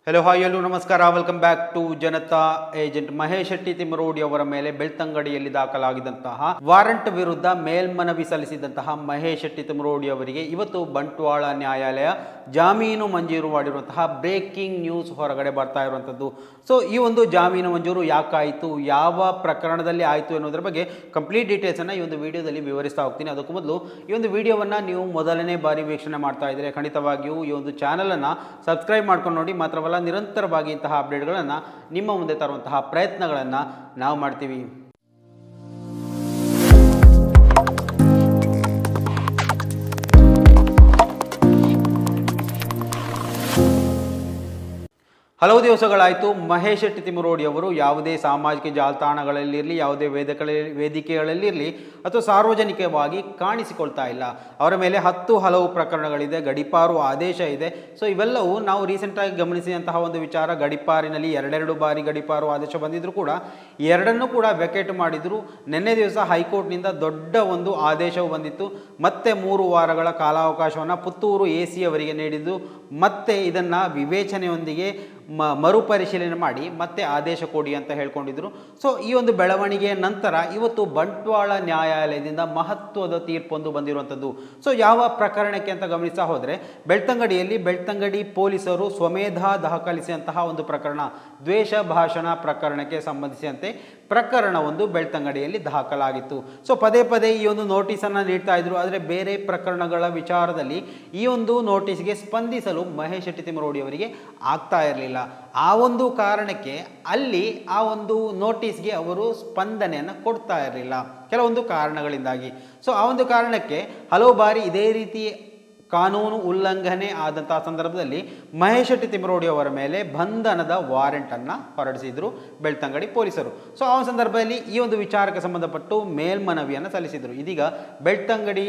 Hello hi ಎಲ್ಲರೂ ನಮಸ್ಕಾರ. Welcome back to Janata agent. Mahesh Shetty Timarodi ಅವರ ಮೇಲೆ ಬೆಳ್ತಂಗಡಿಯಲ್ಲಿ ದಾಖಲಾಗಿದ್ದಂತಹ ವಾರಂಟ್ ವಿರುದ್ಧ ಮೇಲ್ಮನವಿ ಸಲ್ಲಿಸಿದಂತಹ ಮಹೇಶ್ ಶೆಟ್ಟಿ ತಿಮರೋಡಿ ಅವರಿಗೆ ಇವತ್ತು ಬಂಟ್ವಾಳ ನ್ಯಾಯಾಲಯ ಜಾಮೀನು ಮಂಜೂರು ಮಾಡಿರುವಂತಹ ಬ್ರೇಕಿಂಗ್ ನ್ಯೂಸ್ ಹೊರಗಡೆ ಬರ್ತಾ ಇರುವಂಥದ್ದು. ಸೊ ಈ ಒಂದು ಜಾಮೀನು ಮಂಜೂರು ಯಾಕಾಯಿತು, ಯಾವ ಪ್ರಕರಣದಲ್ಲಿ ಆಯಿತು ಅನ್ನೋದ್ರ ಬಗ್ಗೆ ಕಂಪ್ಲೀಟ್ ಡೀಟೇಲ್ಸನ್ನು ಈ ಒಂದು ವಿಡಿಯೋದಲ್ಲಿ ವಿವರಿಸ್ತಾ ಹೋಗ್ತೀನಿ. ಅದಕ್ಕೂ ಮೊದಲು ಈ ಒಂದು ವಿಡಿಯೋವನ್ನು ನೀವು ಮೊದಲನೇ ಬಾರಿ ವೀಕ್ಷಣೆ ಮಾಡ್ತಾ ಇದ್ದರೆ ಖಂಡಿತವಾಗಿಯೂ ಈ ಒಂದು ಚಾನಲನ್ನು ಸಬ್ಸ್ಕ್ರೈಬ್ ಮಾಡ್ಕೊಂಡು ನೋಡಿ. ಮಾತ್ರವಲ್ಲ, ನಿರಂತರವಾಗಿ ಇಂತಹ ಅಪ್ಡೇಟ್ಗಳನ್ನು ನಿಮ್ಮ ಮುಂದೆ ತರುವಂತಹ ಪ್ರಯತ್ನಗಳನ್ನು ನಾವು ಮಾಡ್ತೀವಿ. ಹಲವು ದಿವಸಗಳಾಯಿತು ಮಹೇಶ್ ಶೆಟ್ಟಿ ತಿಮರೋಡಿ ಅವರು ಯಾವುದೇ ಸಾಮಾಜಿಕ ಜಾಲತಾಣಗಳಲ್ಲಿರಲಿ, ಯಾವುದೇ ವೇದಿಕೆಗಳಲ್ಲಿರಲಿ ಅಥವಾ ಸಾರ್ವಜನಿಕವಾಗಿ ಕಾಣಿಸಿಕೊಳ್ತಾ ಇಲ್ಲ. ಅವರ ಮೇಲೆ ಹಲವು ಪ್ರಕರಣಗಳಿದೆ, ಗಡೀಪಾರು ಆದೇಶ ಇದೆ. ಸೊ ಇವೆಲ್ಲವೂ ನಾವು ರೀಸೆಂಟಾಗಿ ಗಮನಿಸಿದಂತಹ ಒಂದು ವಿಚಾರ. ಗಡೀಪಾರಿನಲ್ಲಿ ಎರಡೆರಡು ಬಾರಿ ಗಡೀಪಾರು ಆದೇಶ ಬಂದಿದ್ದರೂ ಕೂಡ ಎರಡನ್ನೂ ಕೂಡ ವೆಕೇಟ್ ಮಾಡಿದ್ರು. ನಿನ್ನೆ ದಿವಸ ಹೈಕೋರ್ಟ್ನಿಂದ ದೊಡ್ಡ ಒಂದು ಆದೇಶವು ಬಂದಿತ್ತು. ಮತ್ತೆ 3 ವಾರಗಳ ಕಾಲಾವಕಾಶವನ್ನು ಪುತ್ತೂರು AC ಅವರಿಗೆ ನೀಡಿದ್ದು, ಮತ್ತೆ ಇದನ್ನು ವಿವೇಚನೆಯೊಂದಿಗೆ ಮರುಪರಿಶೀಲನೆ ಮಾಡಿ ಮತ್ತೆ ಆದೇಶ ಕೊಡಿ ಅಂತ ಹೇಳ್ಕೊಂಡಿದ್ರು. ಸೊ ಈ ಒಂದು ಬೆಳವಣಿಗೆಯ ನಂತರ ಇವತ್ತು ಬಂಟ್ವಾಳ ನ್ಯಾಯಾಲಯದಿಂದ ಮಹತ್ವದ ತೀರ್ಪೊಂದು ಬಂದಿರುವಂಥದ್ದು. ಸೊ ಯಾವ ಪ್ರಕರಣಕ್ಕೆ ಅಂತ ಗಮನಿಸ್ತಾ ಹೋದರೆ, ಬೆಳ್ತಂಗಡಿ ಪೊಲೀಸರು ಸ್ವಮೇಧ ದಾಖಲಿಸಿದಂತಹ ಒಂದು ಪ್ರಕರಣ, ದ್ವೇಷ ಭಾಷಣ ಪ್ರಕರಣಕ್ಕೆ ಸಂಬಂಧಿಸಿದಂತೆ ಪ್ರಕರಣವೊಂದು ಬೆಳ್ತಂಗಡಿಯಲ್ಲಿ ದಾಖಲಾಗಿತ್ತು. ಸೊ ಪದೇ ಈ ಒಂದು ನೋಟಿಸನ್ನು ನೀಡ್ತಾ ಇದ್ರು. ಆದರೆ ಬೇರೆ ಪ್ರಕರಣಗಳ ವಿಚಾರದಲ್ಲಿ ಈ ಒಂದು ನೋಟಿಸ್ಗೆ ಸ್ಪಂದಿಸಲು ಮಹೇಶ್ ಶೆಟ್ಟಿ ತಿಮರೋಡಿ ಅವರಿಗೆ ಆಗ್ತಾ ಇರಲಿಲ್ಲ. ಆ ಒಂದು ಕಾರಣಕ್ಕೆ ಅಲ್ಲಿ ಆ ಒಂದು ನೋಟಿಸ್ಗೆ ಅವರು ಸ್ಪಂದನೆಯನ್ನು ಕೊಡ್ತಾ ಇರಲಿಲ್ಲ ಕೆಲವೊಂದು ಕಾರಣಗಳಿಂದಾಗಿ. ಸೊ ಆ ಒಂದು ಕಾರಣಕ್ಕೆ ಹಲವು ಬಾರಿ ಇದೇ ರೀತಿ ಕಾನೂನು ಉಲ್ಲಂಘನೆ ಆದಂತಹ ಸಂದರ್ಭದಲ್ಲಿ ಮಹೇಶ್ ಶೆಟ್ಟಿ ತಿಮರೋಡಿ ಅವರ ಮೇಲೆ ಬಂಧನದ ವಾರೆಂಟನ್ನು ಹೊರಡಿಸಿದ್ರು ಬೆಳ್ತಂಗಡಿ ಪೊಲೀಸರು. ಸೊ ಆ ಸಂದರ್ಭದಲ್ಲಿ ಈ ಒಂದು ವಿಚಾರಕ್ಕೆ ಸಂಬಂಧಪಟ್ಟು ಮೇಲ್ಮನವಿಯನ್ನು ಸಲ್ಲಿಸಿದರು. ಇದೀಗ ಬೆಳ್ತಂಗಡಿ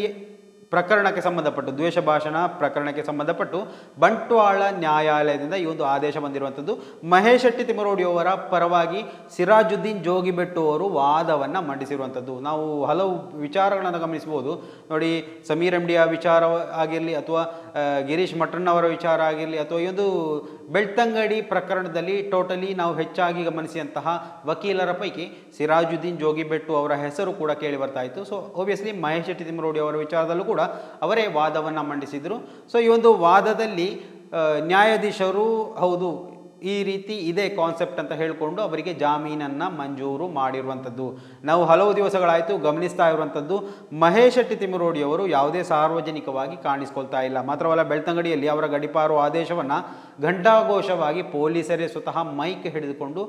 ಪ್ರಕರಣಕ್ಕೆ ಸಂಬಂಧಪಟ್ಟು, ದ್ವೇಷ ಭಾಷಣ ಪ್ರಕರಣಕ್ಕೆ ಸಂಬಂಧಪಟ್ಟು ಬಂಟ್ವಾಳ ನ್ಯಾಯಾಲಯದಿಂದ ಈ ಒಂದು ಆದೇಶ ಬಂದಿರುವಂಥದ್ದು. ಮಹೇಶ್ ಶೆಟ್ಟಿ ತಿಮರೋಡಿ ಅವರ ಪರವಾಗಿ ಸಿರಾಜುದ್ದೀನ್ ಜೋಗಿಬೆಟ್ಟು ಅವರು ವಾದವನ್ನು ಮಂಡಿಸಿರುವಂಥದ್ದು. ನಾವು ಹಲವು ವಿಚಾರಗಳನ್ನು ಗಮನಿಸಬಹುದು ನೋಡಿ. ಸಮೀರ್ MD ವಿಚಾರ ಆಗಿರಲಿ, ಅಥವಾ ಗಿರೀಶ್ ಮಠನ್ ಅವರ ವಿಚಾರ ಆಗಿರಲಿ, ಅಥವಾ ಈ ಒಂದು ಬೆಳ್ತಂಗಡಿ ಪ್ರಕರಣದಲ್ಲಿ ಟೋಟಲಿ ನಾವು ಹೆಚ್ಚಾಗಿ ಗಮನಿಸಿದಂತಹ ವಕೀಲರ ಪೈಕಿ ಸಿರಾಜುದ್ದೀನ್ ಜೋಗಿಬೆಟ್ಟು ಅವರ ಹೆಸರು ಕೂಡ ಕೇಳಿ ಬರ್ತಾ ಇತ್ತು. ಸೊ ಒಬ್ವಿಯಸ್ಲಿ ಮಹೇಶ್ ಶೆಟ್ಟಿ ತಿಮರೋಡಿ ಅವರ ವಿಚಾರದಲ್ಲೂ ಕೂಡ ಅವರೇ ವಾದವನ್ನು ಮಂಡಿಸಿದರು. ಸೊ ಈ ಒಂದು ವಾದದಲ್ಲಿ ನ್ಯಾಯಾಧೀಶರು ಹೌದು ಈ ರೀತಿ ಇದೆ ಕಾನ್ಸೆಪ್ಟ್ ಅಂತ ಹೇಳಿಕೊಂಡು ಅವರಿಗೆ ಜಾಮೀನನ್ನು ಮಂಜೂರು ಮಾಡಿರುವಂಥದ್ದು. ನಾವು ಹಲವು ದಿವಸಗಳಾಯಿತು ಗಮನಿಸ್ತಾ ಇರುವಂಥದ್ದು, ಮಹೇಶ್ ಶೆಟ್ಟಿ ತಿಮರೋಡಿ ಅವರು ಯಾವುದೇ ಸಾರ್ವಜನಿಕವಾಗಿ ಕಾಣಿಸ್ಕೊಳ್ತಾ ಇಲ್ಲ. ಮಾತ್ರವಲ್ಲ, ಬೆಳ್ತಂಗಡಿಯಲ್ಲಿ ಅವರ ಗಡೀಪಾರು ಆದೇಶವನ್ನು ಘಂಟಾಘೋಷವಾಗಿ ಪೊಲೀಸರೇ ಸ್ವತಃ ಮೈಕ್ ಹಿಡಿದುಕೊಂಡು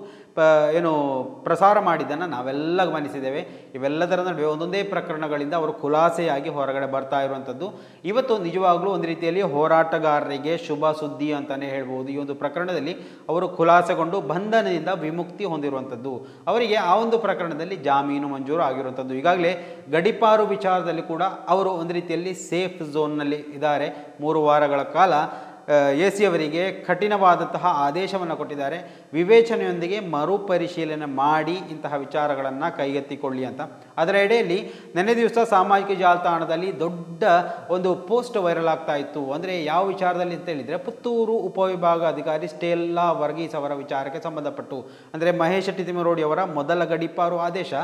ಪ್ರಸಾರ ಮಾಡಿದ್ದನ್ನು ನಾವೆಲ್ಲ ಗಮನಿಸಿದ್ದೇವೆ. ಇವೆಲ್ಲದರ ನಡುವೆ ಒಂದೊಂದೇ ಪ್ರಕರಣಗಳಿಂದ ಅವರು ಖುಲಾಸೆಯಾಗಿ ಹೊರಗಡೆ ಬರ್ತಾ ಇರುವಂಥದ್ದು. ಇವತ್ತು ನಿಜವಾಗ್ಲೂ ಒಂದು ರೀತಿಯಲ್ಲಿ ಹೋರಾಟಗಾರರಿಗೆ ಶುಭ ಸುದ್ದಿ ಅಂತಲೇ ಹೇಳ್ಬೋದು. ಈ ಒಂದು ಪ್ರಕರಣದಲ್ಲಿ ಅವರು ಖುಲಾಸೆಗೊಂಡು ಬಂಧನದಿಂದ ವಿಮುಕ್ತಿ ಹೊಂದಿರುವಂಥದ್ದು. ಅವರಿಗೆ ಆ ಒಂದು ಪ್ರಕರಣದಲ್ಲಿ ಜಾಮೀನು ಮಂಜೂರು ಆಗಿರುವಂಥದ್ದು. ಈಗಾಗಲೇ ಗಡೀಪಾರು ವಿಚಾರದಲ್ಲಿ ಕೂಡ ಅವರು ಒಂದು ರೀತಿಯಲ್ಲಿ ಸೇಫ್ ಝೋನ್ನಲ್ಲಿ ಇದ್ದಾರೆ. 3 ವಾರಗಳ ಕಾಲ AC ಅವರಿಗೆ ಕಠಿಣವಾದಂತಹ ಆದೇಶವನ್ನು ಕೊಟ್ಟಿದ್ದಾರೆ. ವಿವೇಚನೆಯೊಂದಿಗೆ ಮರುಪರಿಶೀಲನೆ ಮಾಡಿ ಇಂತಹ ವಿಚಾರಗಳನ್ನು ಕೈಗೆತ್ತಿಕೊಳ್ಳಿ ಅಂತ. ಅದರ ಎಡೆಯಲ್ಲಿ ನೆನ್ನೆ ದಿವಸ ಸಾಮಾಜಿಕ ಜಾಲತಾಣದಲ್ಲಿ ದೊಡ್ಡ ಒಂದು ಪೋಸ್ಟ್ ವೈರಲ್ ಆಗ್ತಾ ಇತ್ತು. ಅಂದರೆ ಯಾವ ವಿಚಾರದಲ್ಲಿ ಅಂತ ಹೇಳಿದರೆ, ಪುತ್ತೂರು ಉಪವಿಭಾಗ ಅಧಿಕಾರಿ ಸ್ಟೆಲ್ಲಾ ವರ್ಗೀಸ್ ಅವರ ವಿಚಾರಕ್ಕೆ ಸಂಬಂಧಪಟ್ಟು, ಅಂದರೆ ಮಹೇಶ್ ಶೆಟ್ಟಿ ತಿಮರೋಡಿ ಅವರ ಮೊದಲ ಗಡೀಪಾರು ಆದೇಶ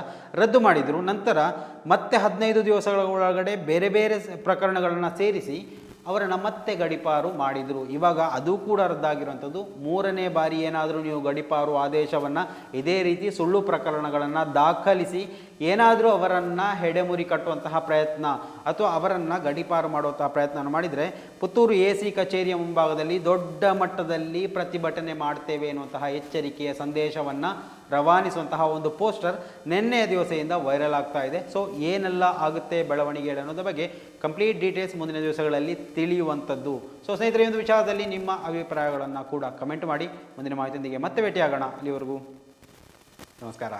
ರದ್ದು ಮಾಡಿದರು. ನಂತರ ಮತ್ತೆ 15 ದಿವಸಗಳ ಒಳಗಡೆ ಬೇರೆ ಪ್ರಕರಣಗಳನ್ನು ಸೇರಿಸಿ ಅವರನ್ನು ಮತ್ತೆ ಗಡೀಪಾರು ಮಾಡಿದರು. ಇವಾಗ ಅದು ಕೂಡ ರದ್ದಾಗಿರುವಂಥದ್ದು. 3ನೇ ಬಾರಿ ಏನಾದರೂ ನೀವು ಗಡೀಪಾರು ಆದೇಶವನ್ನು ಇದೇ ರೀತಿ ಸುಳ್ಳು ಪ್ರಕರಣಗಳನ್ನು ದಾಖಲಿಸಿ ಏನಾದರೂ ಅವರನ್ನು ಹೆಡೆಮುರಿ ಕಟ್ಟುವಂತಹ ಪ್ರಯತ್ನ ಅಥವಾ ಅವರನ್ನು ಗಡೀಪಾರು ಮಾಡುವಂತಹ ಪ್ರಯತ್ನ ಮಾಡಿದರೆ ಪುತ್ತೂರು AC ಕಚೇರಿಯ ಮುಂಭಾಗದಲ್ಲಿ ದೊಡ್ಡ ಮಟ್ಟದಲ್ಲಿ ಪ್ರತಿಭಟನೆ ಮಾಡ್ತೇವೆ ಎನ್ನುವಂತಹ ಎಚ್ಚರಿಕೆಯ ಸಂದೇಶವನ್ನು ರವಾನಿಸುವಂತಹ ಒಂದು ಪೋಸ್ಟರ್ ನಿನ್ನೆಯ ದಿವಸದಿಂದ ವೈರಲ್ ಆಗ್ತಾ ಇದೆ. ಸೊ ಏನೆಲ್ಲ ಆಗುತ್ತೆ ಬೆಳವಣಿಗೆ ಅನ್ನೋದ್ರ ಬಗ್ಗೆ ಕಂಪ್ಲೀಟ್ ಡೀಟೇಲ್ಸ್ ಮುಂದಿನ ದಿವಸಗಳಲ್ಲಿ ತಿಳಿಯುವಂಥದ್ದು. ಸೊ ಸ್ನೇಹಿತರೆ, ಈ ಒಂದು ವಿಚಾರದಲ್ಲಿ ನಿಮ್ಮ ಅಭಿಪ್ರಾಯಗಳನ್ನು ಕೂಡ ಕಮೆಂಟ್ ಮಾಡಿ. ಮುಂದಿನ ಮಾಹಿತಿಯೊಂದಿಗೆ ಮತ್ತೆ ಭೇಟಿಯಾಗೋಣ. ಅಲ್ಲಿವರೆಗೂ ನಮಸ್ಕಾರ.